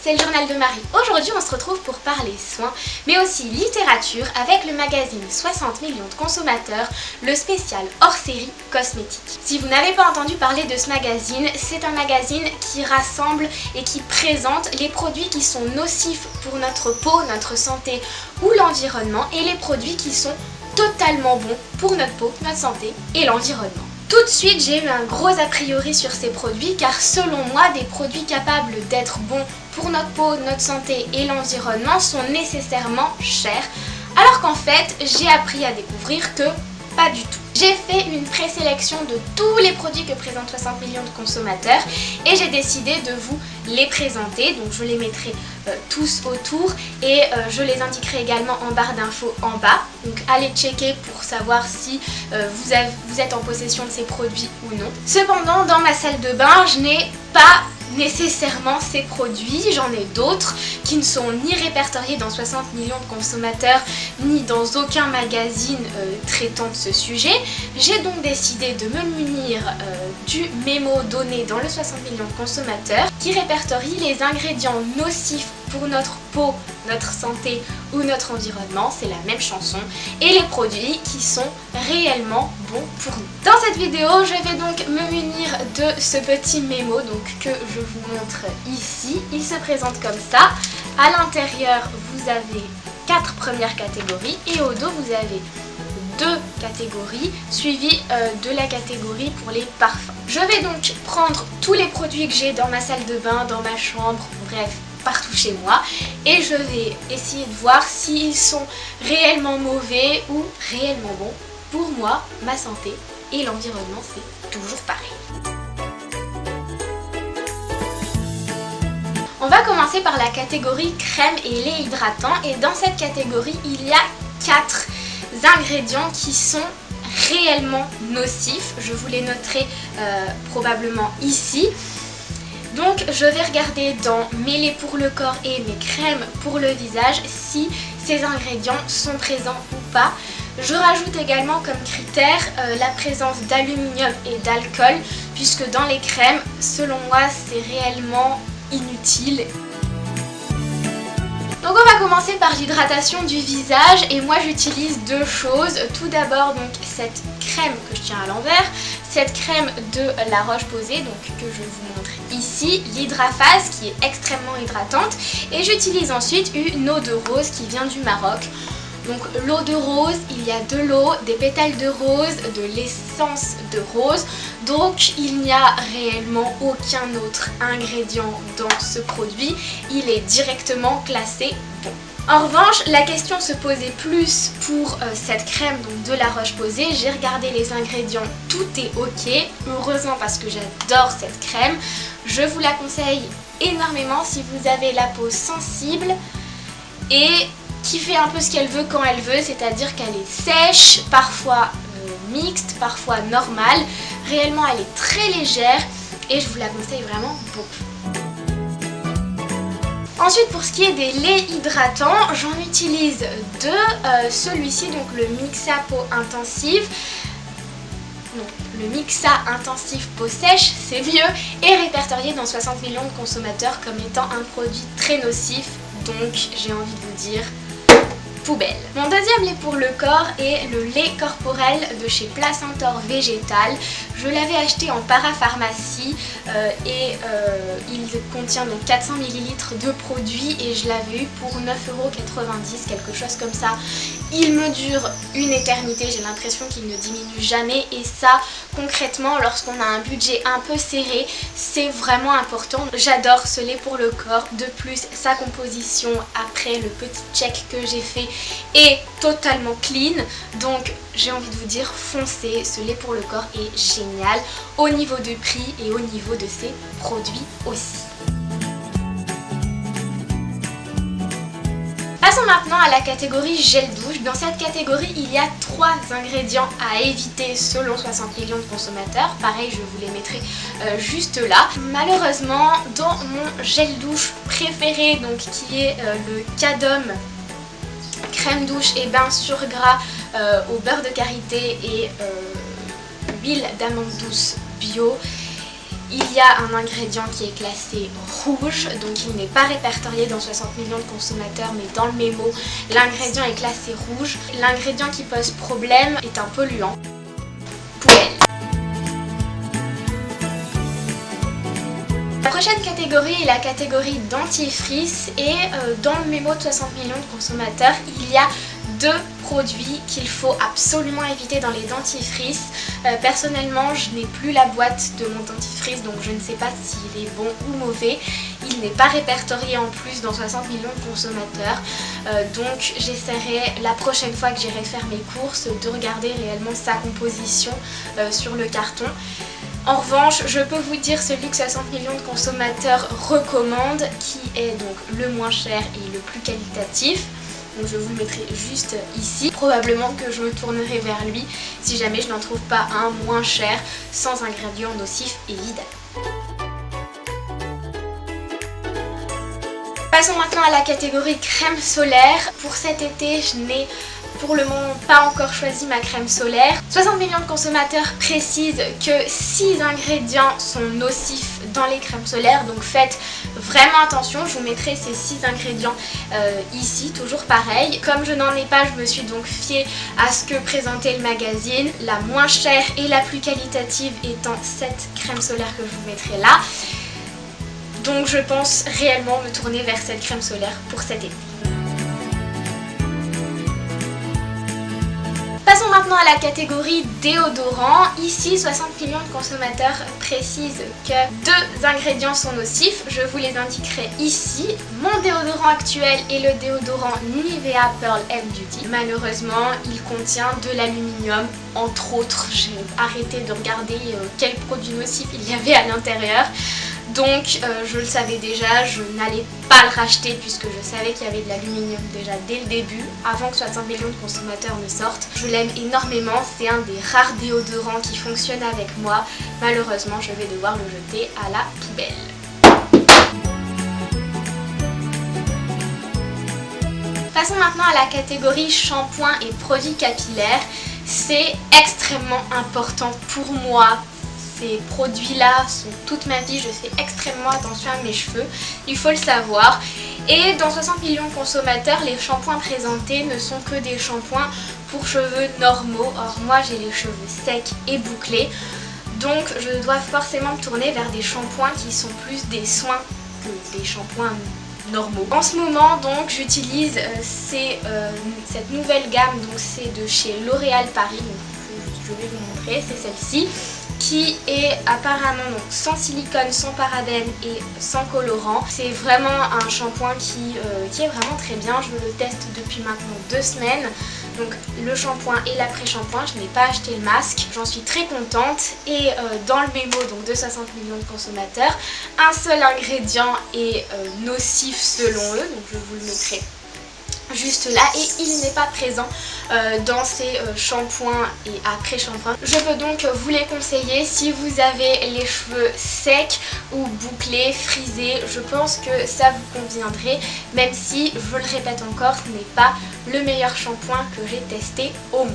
c'est le journal de Marie. Aujourd'hui on se retrouve pour parler soins, mais aussi littérature avec le magazine 60 millions de consommateurs, le spécial hors série cosmétique. Si vous n'avez pas entendu parler de ce magazine, c'est un magazine qui rassemble et qui présente les produits qui sont nocifs pour notre peau, notre santé ou l'environnement et les produits qui sont totalement bons pour notre peau, notre santé et l'environnement. Tout de suite, j'ai eu un gros a priori sur ces produits car selon moi, des produits capables d'être bons pour notre peau, notre santé et l'environnement sont nécessairement chers, alors qu'en fait, j'ai appris à découvrir que pas du tout. J'ai fait une présélection de tous les produits que présentent 60 millions de consommateurs et j'ai décidé de vous les présenter, donc je les mettrai tous autour et je les indiquerai également en barre d'infos en bas, donc allez checker pour savoir si vous êtes en possession de ces produits ou non. Cependant, dans ma salle de bain, je n'ai pas nécessairement ces produits, j'en ai d'autres qui ne sont ni répertoriés dans 60 millions de consommateurs ni dans aucun magazine traitant de ce sujet. J'ai donc décidé de me munir du mémo donné dans le 60 millions de consommateurs qui répertorie les ingrédients nocifs pour notre peau, notre santé ou notre environnement, c'est la même chanson, et les produits qui sont réellement bons pour nous. Dans cette vidéo, je vais donc me munir de ce petit mémo que je vous montre ici. Il se présente comme ça. À l'intérieur, vous avez 4 premières catégories et au dos, vous avez 2 catégories suivies de la catégorie pour les parfums. Je vais donc prendre tous les produits que j'ai dans ma salle de bain, dans ma chambre, bref, partout chez moi, et je vais essayer de voir s'ils sont réellement mauvais ou réellement bons pour moi, ma santé et l'environnement, c'est toujours pareil. On va commencer par la catégorie crème et lait hydratant, et dans cette catégorie il y a 4 ingrédients qui sont réellement nocifs. Je vous les noterai probablement ici. Donc je vais regarder dans mes laits pour le corps et mes crèmes pour le visage si ces ingrédients sont présents ou pas. Je rajoute également comme critère la présence d'aluminium et d'alcool, puisque dans les crèmes, selon moi, c'est réellement inutile. Donc on va commencer par l'hydratation du visage et moi j'utilise 2 choses. Tout d'abord donc cette crème que je tiens à l'envers, cette crème de La Roche-Posay donc que je vous montre ici, l'Hydraphase qui est extrêmement hydratante, et j'utilise ensuite une eau de rose qui vient du Maroc. Donc l'eau de rose, il y a de l'eau, des pétales de rose, de l'essence de rose, donc il n'y a réellement aucun autre ingrédient dans ce produit, il est directement classé bon. En revanche, la question se posait plus pour cette crème donc de La Roche-Posay. J'ai regardé les ingrédients, tout est ok, heureusement parce que j'adore cette crème. Je vous la conseille énormément si vous avez la peau sensible et qui fait un peu ce qu'elle veut quand elle veut, c'est-à-dire qu'elle est sèche, parfois mixte, parfois normale. Réellement, elle est très légère et je vous la conseille vraiment beaucoup. Ensuite, pour ce qui est des laits hydratants, j'en utilise 2. Celui-ci, donc le Mixa Peau Intensive. Non, le Mixa Intensif Peau Sèche, c'est mieux, est répertorié dans 60 millions de consommateurs comme étant un produit très nocif. Donc, j'ai envie de vous dire poubelle. Mon deuxième lait pour le corps est le lait corporel de chez Placentor Végétal. Je l'avais acheté en parapharmacie et il contient donc 400 ml de produit et je l'avais eu pour 9,90 €, quelque chose comme ça. Il me dure une éternité, j'ai l'impression qu'il ne diminue jamais, et ça concrètement lorsqu'on a un budget un peu serré, c'est vraiment important. J'adore ce lait pour le corps. De plus, sa composition après le petit check que j'ai fait est totalement clean, donc j'ai envie de vous dire foncez, ce lait pour le corps est génial au niveau de prix et au niveau de ses produits aussi. Passons maintenant à la catégorie gel douche. Dans cette catégorie, il y a 3 ingrédients à éviter selon 60 millions de consommateurs. Pareil, je vous les mettrai juste là. Malheureusement, dans mon gel douche préféré, donc qui est le Cadom crème douche et bain sur gras au beurre de karité et huile d'amande douce bio, il y a un ingrédient qui est classé rouge, donc il n'est pas répertorié dans 60 millions de consommateurs, mais dans le mémo, l'ingrédient est classé rouge. L'ingrédient qui pose problème est un polluant. Poubelle. La prochaine catégorie est la catégorie dentifrice et dans le mémo de 60 millions de consommateurs, il y a 2 produits qu'il faut absolument éviter dans les dentifrices. Personnellement, je n'ai plus la boîte de mon dentifrice, donc je ne sais pas s'il est bon ou mauvais. Il n'est pas répertorié en plus dans 60 millions de consommateurs, donc j'essaierai la prochaine fois que j'irai faire mes courses de regarder réellement sa composition sur le carton. En revanche, je peux vous dire celui que 60 millions de consommateurs recommandent, qui est donc le moins cher et le plus qualitatif. Donc je vous le mettrai juste ici. Probablement que je me tournerai vers lui si jamais je n'en trouve pas un moins cher, sans ingrédients nocifs évidemment. Passons maintenant à la catégorie crème solaire. Pour cet été, je n'ai pour le moment pas encore choisi ma crème solaire. 60 millions de consommateurs précisent que 6 ingrédients sont nocifs dans les crèmes solaires, donc faites vraiment attention. Je vous mettrai ces 6 ingrédients ici, toujours pareil. Comme je n'en ai pas, je me suis donc fiée à ce que présentait le magazine, la moins chère et la plus qualitative étant cette crème solaire que je vous mettrai là. Donc je pense réellement me tourner vers cette crème solaire pour cet été. Passons maintenant à la catégorie déodorant. Ici, 60 millions de consommateurs précisent que 2 ingrédients sont nocifs. Je vous les indiquerai ici. Mon déodorant actuel est le déodorant Nivea Pearl M Beauty. Malheureusement, il contient de l'aluminium, entre autres. J'ai arrêté de regarder quels produits nocifs il y avait à l'intérieur. Donc je le savais déjà, je n'allais pas le racheter puisque je savais qu'il y avait de l'aluminium déjà dès le début, avant que 60 millions de consommateurs ne sortent. Je l'aime énormément, c'est un des rares déodorants qui fonctionne avec moi. Malheureusement, je vais devoir le jeter à la poubelle. Passons maintenant à la catégorie shampoing et produits capillaires. C'est extrêmement important pour moi. Ces produits-là sont toute ma vie, je fais extrêmement attention à mes cheveux, il faut le savoir. Et dans 60 millions de consommateurs, les shampoings présentés ne sont que des shampoings pour cheveux normaux. Or moi j'ai les cheveux secs et bouclés, donc je dois forcément me tourner vers des shampoings qui sont plus des soins que des shampoings normaux. En ce moment donc j'utilise cette nouvelle gamme, donc c'est de chez L'Oréal Paris, donc, je vais vous montrer, c'est celle-ci, qui est apparemment donc sans silicone, sans parabènes et sans colorant. C'est vraiment un shampoing qui est vraiment très bien. Je le teste depuis maintenant 2 semaines. Donc le shampoing et l'après-shampoing, je n'ai pas acheté le masque. J'en suis très contente. Et dans le mémo donc de 60 millions de consommateurs, un seul ingrédient est nocif selon eux. Donc je vous le mettrai juste là et il n'est pas présent dans ces shampoings et après-shampoings. Je peux donc vous les conseiller si vous avez les cheveux secs ou bouclés, frisés. Je pense que ça vous conviendrait, même si, je le répète encore, ce n'est pas le meilleur shampoing que j'ai testé au monde.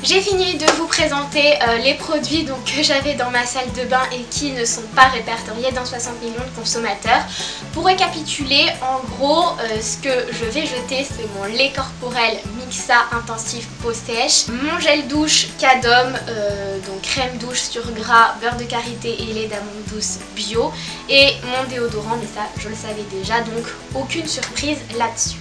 J'ai fini de vous présenter les produits donc, que j'avais dans ma salle de bain et qui ne sont pas répertoriés dans 60 millions de consommateurs. Pour récapituler, en gros, ce que je vais jeter, c'est mon lait corporel Mixa Intensif Peau Sèche, mon gel douche Cadom, donc crème douche sur gras, beurre de karité et lait d'amande douce bio, et mon déodorant, mais ça je le savais déjà, donc aucune surprise là-dessus.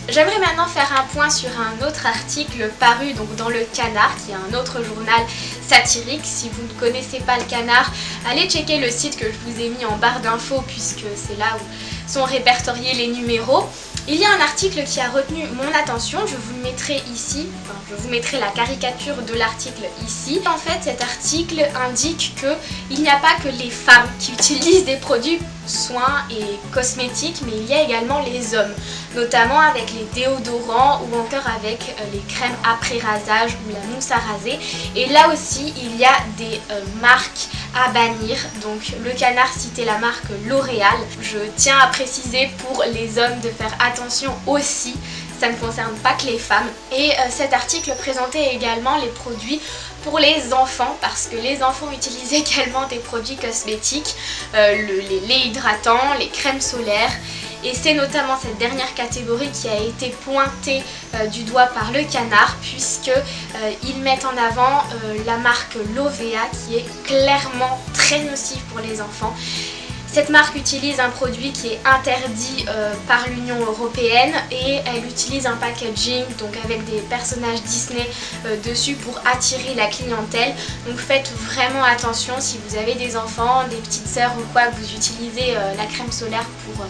J'aimerais maintenant faire un point sur un autre article paru donc dans le Canard, qui est un autre journal satirique. Si vous ne connaissez pas le Canard, allez checker le site que je vous ai mis en barre d'infos puisque c'est là où sont répertoriés les numéros. Il y a un article qui a retenu mon attention, je vous le mettrai ici, enfin, je vous mettrai la caricature de l'article ici. En fait, cet article indique qu'il n'y a pas que les femmes qui utilisent des produits soins et cosmétiques, mais il y a également les hommes, notamment avec les déodorants ou encore avec les crèmes après rasage ou la mousse à raser. Et là aussi, il y a des marques à bannir. Donc le Canard citait la marque L'Oréal. Je tiens à préciser pour les hommes de faire attention aussi ça ne concerne pas que les femmes. Et cet article présentait également les produits pour les enfants, parce que les enfants utilisent également des produits cosmétiques, les laits hydratants, les crèmes solaires. Et c'est notamment cette dernière catégorie qui a été pointée du doigt par le Canard, puisqu'ils mettent en avant la marque Lovea, qui est clairement très nocive pour les enfants. Cette marque utilise un produit qui est interdit par l'Union européenne et elle utilise un packaging donc avec des personnages Disney dessus pour attirer la clientèle. Donc faites vraiment attention si vous avez des enfants, des petites sœurs ou quoi, que vous utilisez la crème solaire pour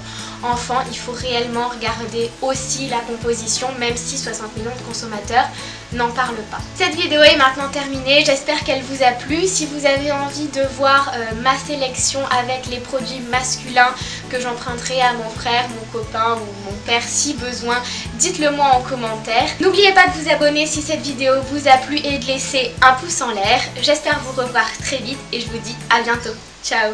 enfants. Il faut réellement regarder aussi la composition, même si 60 millions de consommateurs n'en parlent pas. Cette vidéo est maintenant terminée, j'espère qu'elle vous a plu. Si vous avez envie de voir ma sélection avec les produits masculins que j'emprunterai à mon frère, mon copain ou mon père si besoin, dites-le moi en commentaire. N'oubliez pas de vous abonner si cette vidéo vous a plu et de laisser un pouce en l'air. J'espère vous revoir très vite et je vous dis à bientôt. Ciao!